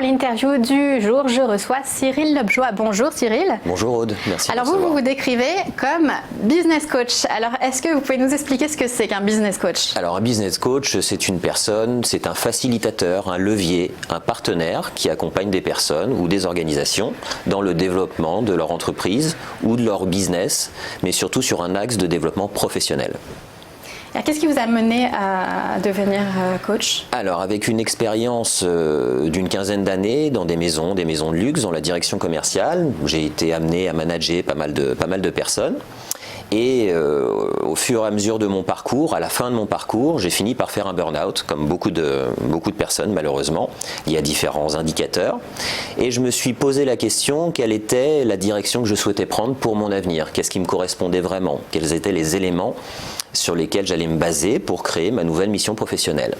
l'interview du jour, je reçois Cyril Lobjoie. Bonjour Cyril. Bonjour Aude, merci. Alors vous décrivez comme business coach. Alors est-ce que vous pouvez nous expliquer ce que c'est qu'un business coach? Alors un business coach, c'est une personne, c'est un facilitateur, un levier, un partenaire qui accompagne des personnes ou des organisations dans le développement de leur entreprise ou de leur business, mais surtout sur un axe de développement professionnel. Qu'est-ce qui vous a mené à devenir coach? Alors, avec une expérience d'une quinzaine d'années dans des maisons de luxe, dans la direction commerciale, j'ai été amené à manager pas mal de personnes. Et au fur et à mesure de mon parcours, à la fin de mon parcours, j'ai fini par faire un burn-out, comme beaucoup de personnes malheureusement. Il y a différents indicateurs. Et je me suis posé la question, quelle était la direction que je souhaitais prendre pour mon avenir? Qu'est-ce qui me correspondait vraiment? Quels étaient les éléments sur lesquels j'allais me baser pour créer ma nouvelle mission professionnelle.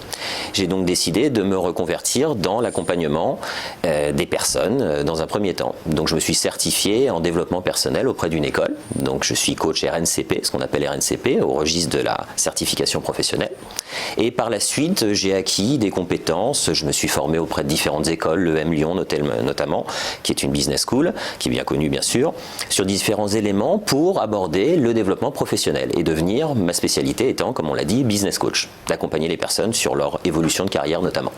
J'ai donc décidé de me reconvertir dans l'accompagnement des personnes dans un premier temps. Donc je me suis certifié en développement personnel auprès d'une école. Donc je suis coach RNCP, ce qu'on appelle RNCP, au registre de la certification professionnelle. Et par la suite, j'ai acquis des compétences. Je me suis formé auprès de différentes écoles, l'EM Lyon notamment, qui est une business school, qui est bien connue bien sûr, sur différents éléments pour aborder le développement professionnel et devenir ma spécialité étant, comme on l'a dit, business coach, d'accompagner les personnes sur leur évolution de carrière notamment.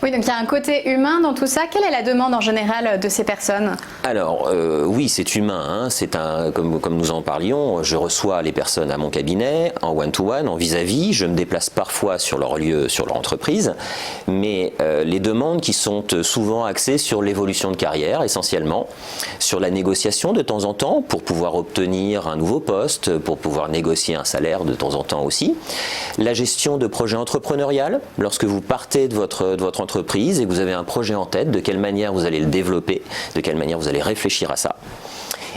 Oui, donc il y a un côté humain dans tout ça. Quelle est la demande en général de ces personnes? Alors, oui, c'est humain. Hein. C'est comme nous en parlions, je reçois les personnes à mon cabinet, en one-to-one, en vis-à-vis. Je me déplace parfois sur leur lieu, sur leur entreprise. Mais les demandes qui sont souvent axées sur l'évolution de carrière, essentiellement, sur la négociation de temps en temps, pour pouvoir obtenir un nouveau poste, pour pouvoir négocier un salaire de temps en temps aussi. La gestion de projets entrepreneurial, lorsque vous partez de votre entreprise et que vous avez un projet en tête, de quelle manière vous allez le développer, de quelle manière vous allez réfléchir à ça.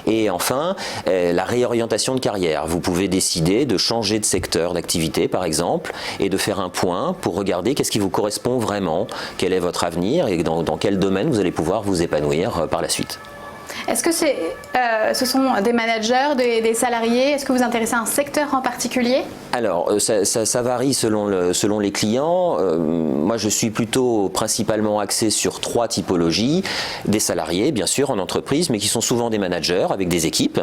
Et enfin, la réorientation de carrière. Vous pouvez décider de changer de secteur d'activité, par exemple, et de faire un point pour regarder qu'est-ce qui vous correspond vraiment, quel est votre avenir et dans quel domaine vous allez pouvoir vous épanouir par la suite. Est-ce que ce sont des managers, des salariés? Est-ce que vous vous intéressez à un secteur en particulier? Alors, ça varie selon les clients. Moi, je suis plutôt principalement axé sur 3 typologies. Des salariés, bien sûr, en entreprise, mais qui sont souvent des managers avec des équipes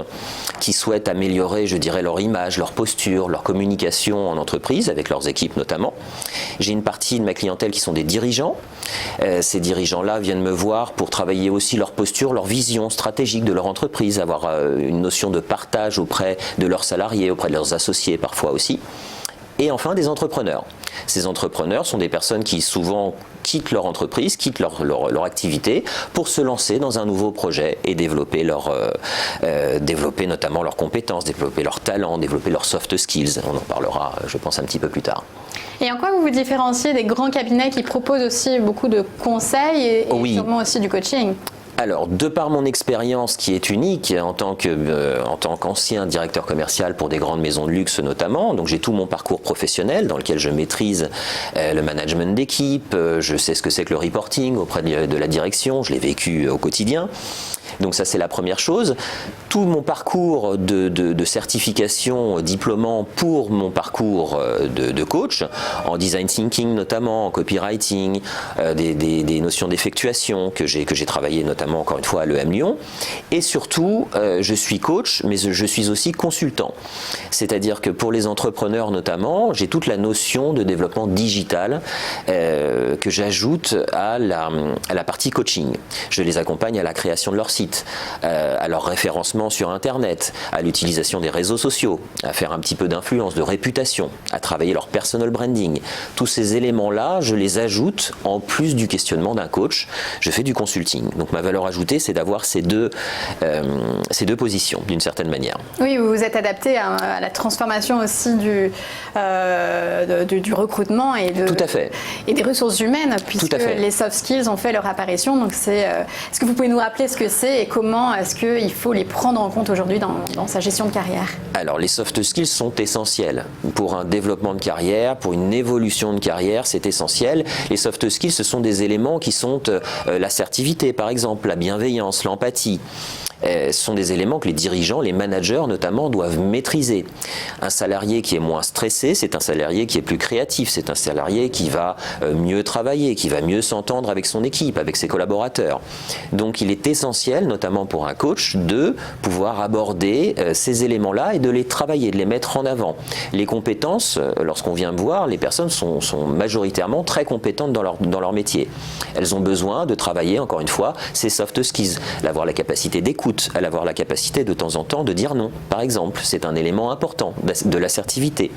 qui souhaitent améliorer, je dirais, leur image, leur posture, leur communication en entreprise, avec leurs équipes notamment. J'ai une partie de ma clientèle qui sont des dirigeants. Ces dirigeants-là viennent me voir pour travailler aussi leur posture, leur vision stratégique de leur entreprise, avoir une notion de partage auprès de leurs salariés, auprès de leurs associés parfois aussi. Et enfin des entrepreneurs. Ces entrepreneurs sont des personnes qui souvent quittent leur entreprise, quittent leur activité pour se lancer dans un nouveau projet et développer notamment leurs compétences, développer leurs talents, développer leurs soft skills. On en parlera, je pense, un petit peu plus tard. Et en quoi vous vous différenciez des grands cabinets qui proposent aussi beaucoup de conseils et sûrement aussi du coaching? Alors, de par mon expérience qui est unique en tant qu'ancien directeur commercial pour des grandes maisons de luxe notamment, donc j'ai tout mon parcours professionnel dans lequel je maîtrise le management d'équipe, je sais ce que c'est que le reporting auprès de la direction, je l'ai vécu au quotidien. Donc ça, c'est la première chose. Tout mon parcours de certification diplômant pour mon parcours de coach, en design thinking notamment, en copywriting, des notions d'effectuation que j'ai travaillé notamment encore une fois à l'EM Lyon. Et surtout, je suis coach, mais je suis aussi consultant. C'est-à-dire que pour les entrepreneurs notamment, j'ai toute la notion de développement digital que j'ajoute à la partie coaching. Je les accompagne à la création de leur site, à leur référencement sur Internet, à l'utilisation des réseaux sociaux, à faire un petit peu d'influence, de réputation, à travailler leur personal branding. Tous ces éléments-là, je les ajoute en plus du questionnement d'un coach. Je fais du consulting. Donc ma valeur ajoutée, c'est d'avoir ces deux positions, d'une certaine manière. Oui, vous vous êtes adapté à la transformation aussi du recrutement et des ressources humaines, puisque les soft skills ont fait leur apparition. Donc est-ce que vous pouvez nous rappeler ce que c'est et comment est-ce qu'il faut les prendre en compte aujourd'hui dans sa gestion de carrière? Alors les soft skills sont essentiels pour un développement de carrière, pour une évolution de carrière, c'est essentiel. Les soft skills, ce sont des éléments qui sont l'assertivité par exemple, la bienveillance, l'empathie. Ce sont des éléments que les dirigeants, les managers notamment, doivent maîtriser. Un salarié qui est moins stressé, c'est un salarié qui est plus créatif, c'est un salarié qui va mieux travailler, qui va mieux s'entendre avec son équipe, avec ses collaborateurs. Donc il est essentiel, notamment pour un coach, de pouvoir aborder ces éléments-là et de les travailler, de les mettre en avant. Les compétences, lorsqu'on vient me voir, les personnes sont majoritairement très compétentes dans leur métier. Elles ont besoin de travailler, encore une fois, ces soft skills, d'avoir la capacité d'écoute, à avoir la capacité de temps en temps de dire non, par exemple. C'est un élément important de l'assertivité.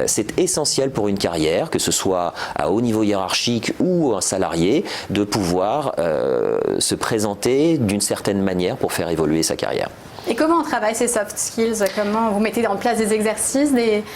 C'est essentiel pour une carrière, que ce soit à haut niveau hiérarchique ou un salarié, de pouvoir se présenter d'une certaine manière pour faire évoluer sa carrière. Et comment on travaille ces soft skills? Comment vous mettez en place des exercices,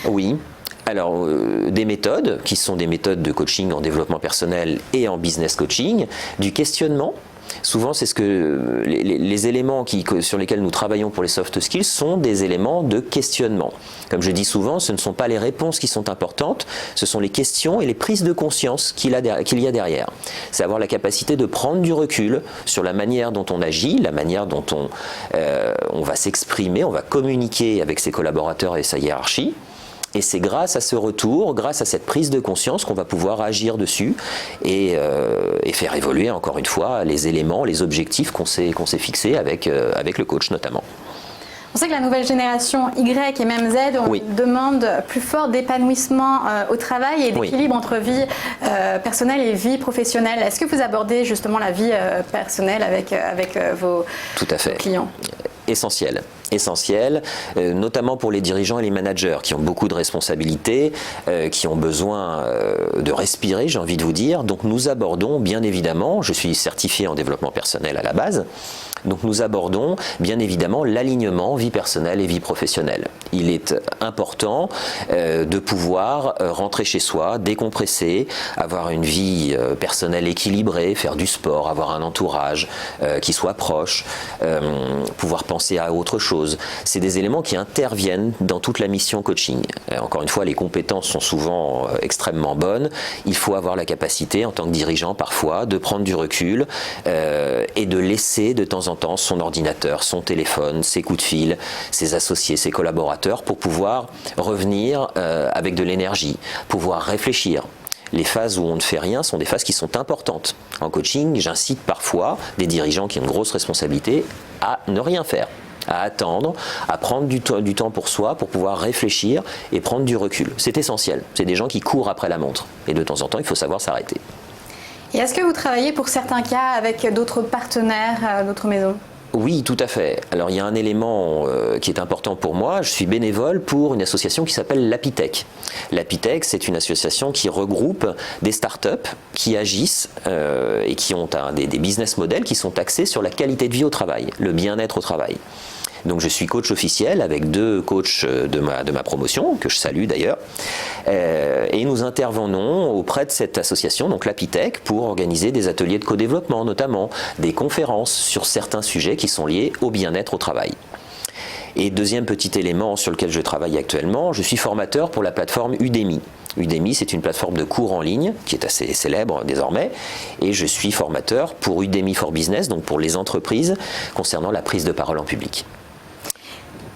Oui. Alors, des méthodes, qui sont des méthodes de coaching en développement personnel et en business coaching, du questionnement. Souvent, c'est ce que les éléments sur lesquels nous travaillons pour les soft skills sont des éléments de questionnement. Comme je dis souvent, ce ne sont pas les réponses qui sont importantes, ce sont les questions et les prises de conscience qu'il y a derrière. C'est avoir la capacité de prendre du recul sur la manière dont on agit, la manière dont on va s'exprimer, on va communiquer avec ses collaborateurs et sa hiérarchie. Et c'est grâce à ce retour, grâce à cette prise de conscience qu'on va pouvoir agir dessus et faire évoluer encore une fois les éléments, les objectifs qu'on s'est fixés avec le coach notamment. On sait que la nouvelle génération Y et même Z, on demande plus fort d'épanouissement au travail et d'équilibre entre vie personnelle et vie professionnelle. Est-ce que vous abordez justement la vie personnelle avec vos clients? Essentiel, notamment pour les dirigeants et les managers qui ont beaucoup de responsabilités, qui ont besoin de respirer, j'ai envie de vous dire. Donc nous abordons bien évidemment, je suis certifié en développement personnel à la base, donc nous abordons bien évidemment l'alignement vie personnelle et vie professionnelle. Il est important de pouvoir rentrer chez soi, décompresser, avoir une vie personnelle équilibrée, faire du sport, avoir un entourage qui soit proche, pouvoir penser à autre chose. C'est des éléments qui interviennent dans toute la mission coaching. Encore une fois, les compétences sont souvent extrêmement bonnes. Il faut avoir la capacité, en tant que dirigeant parfois, de prendre du recul et de laisser de temps en temps son ordinateur, son téléphone, ses coups de fil, ses associés, ses collaborateurs pour pouvoir revenir avec de l'énergie, pouvoir réfléchir. Les phases où on ne fait rien sont des phases qui sont importantes. En coaching, j'incite parfois des dirigeants qui ont une grosse responsabilité à ne rien faire, à attendre, à prendre du temps pour soi, pour pouvoir réfléchir et prendre du recul. C'est essentiel. C'est des gens qui courent après la montre. Et de temps en temps, il faut savoir s'arrêter. Et est-ce que vous travaillez pour certains cas avec d'autres partenaires, d'autres maisons ? Oui, tout à fait. Alors il y a un élément qui est important pour moi. Je suis bénévole pour une association qui s'appelle l'Apitech. L'Apitech, c'est une association qui regroupe des startups qui agissent et qui ont des business models qui sont axés sur la qualité de vie au travail, le bien-être au travail. Donc je suis coach officiel avec 2 coachs de ma promotion, que je salue d'ailleurs, et nous intervenons auprès de cette association, donc l'Apitech, pour organiser des ateliers de co-développement notamment, des conférences sur certains sujets qui sont liés au bien-être au travail. Et deuxième petit élément sur lequel je travaille actuellement, je suis formateur pour la plateforme Udemy. Udemy, c'est une plateforme de cours en ligne qui est assez célèbre désormais, et je suis formateur pour Udemy for Business, donc pour les entreprises, concernant la prise de parole en public.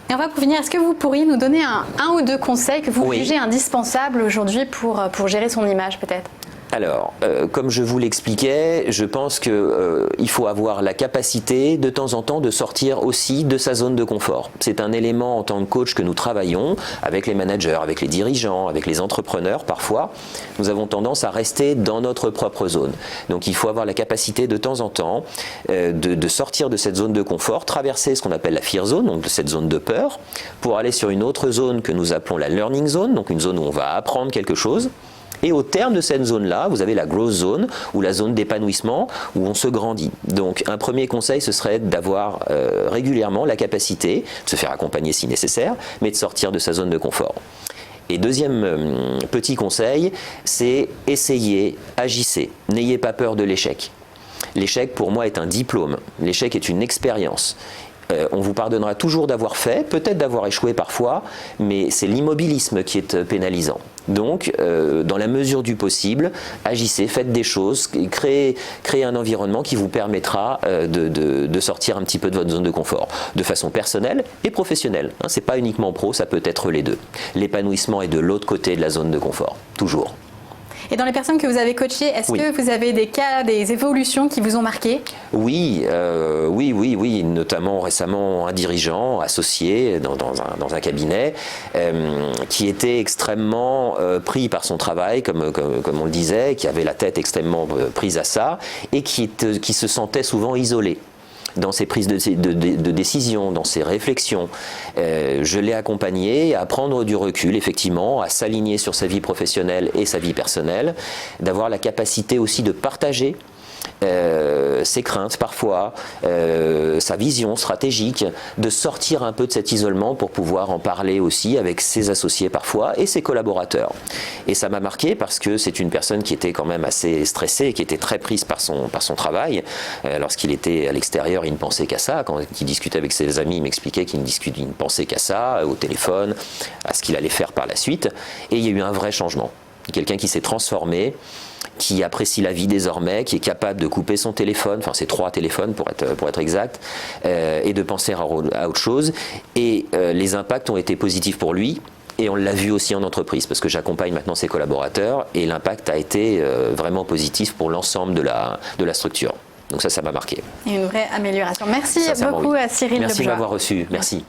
Et on va pour finir, est-ce que vous pourriez nous donner un ou 2 conseils que vous jugez indispensables aujourd'hui pour gérer son image peut-être ? Alors, comme je vous l'expliquais, je pense qu'il faut avoir la capacité de temps en temps de sortir aussi de sa zone de confort. C'est un élément en tant que coach que nous travaillons avec les managers, avec les dirigeants, avec les entrepreneurs parfois. Nous avons tendance à rester dans notre propre zone. Donc il faut avoir la capacité de temps en temps de sortir de cette zone de confort, traverser ce qu'on appelle la fear zone, donc de cette zone de peur, pour aller sur une autre zone que nous appelons la learning zone, donc une zone où on va apprendre quelque chose. Et au terme de cette zone-là, vous avez la growth zone, ou la zone d'épanouissement, où on se grandit. Donc un premier conseil, ce serait d'avoir régulièrement la capacité, de se faire accompagner si nécessaire, mais de sortir de sa zone de confort. Et deuxième petit conseil, c'est essayez, agissez, n'ayez pas peur de l'échec. L'échec, pour moi, est un diplôme. L'échec est une expérience. On vous pardonnera toujours d'avoir fait, peut-être d'avoir échoué parfois, mais c'est l'immobilisme qui est pénalisant. Donc, dans la mesure du possible, agissez, faites des choses, créez un environnement qui vous permettra de sortir un petit peu de votre zone de confort, de façon personnelle et professionnelle. Hein, c'est pas uniquement pro, ça peut être les deux. L'épanouissement est de l'autre côté de la zone de confort, toujours. Et dans les personnes que vous avez coachées, est-ce que vous avez des cas, des évolutions qui vous ont marqué? Oui, notamment récemment un dirigeant associé dans un cabinet qui était extrêmement pris par son travail, comme on le disait, qui avait la tête extrêmement prise à ça et qui se sentait souvent isolé dans ses prises de décision, dans ses réflexions. Je l'ai accompagné à prendre du recul, effectivement, à s'aligner sur sa vie professionnelle et sa vie personnelle, d'avoir la capacité aussi de partager ses craintes parfois, sa vision stratégique, de sortir un peu de cet isolement pour pouvoir en parler aussi avec ses associés parfois et ses collaborateurs. Et ça m'a marqué parce que c'est une personne qui était quand même assez stressée, qui était très prise par son travail. Lorsqu'il était à l'extérieur, il ne pensait qu'à ça. Quand il discutait avec ses amis, il m'expliquait qu'il ne pensait qu'à ça, au téléphone, à ce qu'il allait faire par la suite. Et il y a eu un vrai changement. Quelqu'un qui s'est transformé, qui apprécie la vie désormais, qui est capable de couper son téléphone, enfin c'est 3 téléphones pour être exact, et de penser à autre chose. Et les impacts ont été positifs pour lui. Et on l'a vu aussi en entreprise, parce que j'accompagne maintenant ses collaborateurs, et l'impact a été vraiment positif pour l'ensemble de la structure. Donc ça m'a marqué. Et une vraie amélioration. Merci beaucoup à Cyril Lebjoie. Merci de m'avoir reçu. Merci.